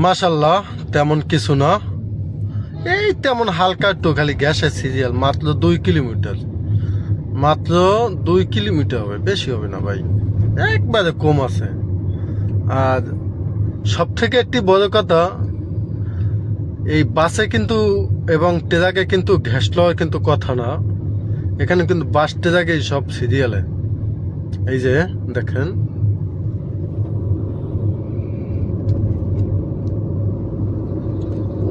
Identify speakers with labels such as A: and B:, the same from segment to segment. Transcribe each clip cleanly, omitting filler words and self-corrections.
A: মাশাল্লাহ তেমন কিছু না, এই তেমন হালকা একটু খালি গ্যাসের সিরিয়াল, মাত্র 2 কিলোমিটার, মাত্র 2 কিলোমিটার হবে, বেশি হবে না ভাই, একবারে কম আছে। আর সব থেকে একটি বড় কথা, এই বাসে কিন্তু এবং ট্রাকে কিন্তু গ্যাস লওয়ার কিন্তু কথা না, এখানে কিন্তু বাস ট্রাকে সব সিরিয়ালে। এই যে দেখেন,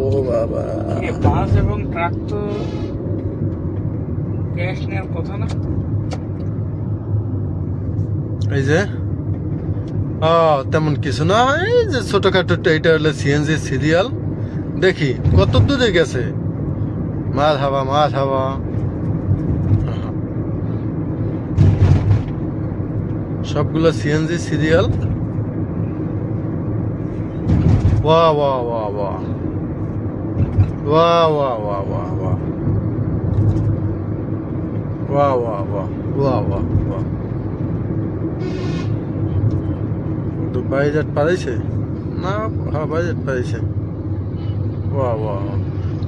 A: ও বাবা,
B: বাস এবং ট্রাক তো গ্যাস নেওয়ার কথা না।
A: এই যে তেমন কিছু না, এই যে ছোটখাটো এটা হলো সিএনজি সিরিয়াল। দেখি কত দূরে গেছে, মার হাওয়া মার হাওয়া। সবগুলো সিএনজি সিরিয়াল। বাহ বাহ বাহ বাহ বাহ বাহ বাহ বাহ বাহ বাহ বাহ বাহ বাহ বাহ বাহ। বাইরেট পারাইছে না? হ্যাঁ বাইরেট পারাইছে। বাহ বাহ,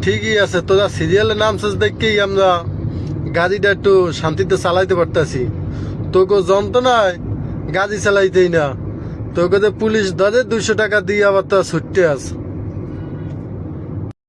A: ঠিকই আছে, তোরা সিরিয়ালে নামছিস দেখেই আমরা গাড়িটা একটু শান্তিতে চালাইতে পারতাছি। তোকে যন্ত্রণায় গাড়ি চালাইতেই না, তোকে পুলিশ ধরে 200 টাকা দিয়ে আবার তা ছুটতে আছে।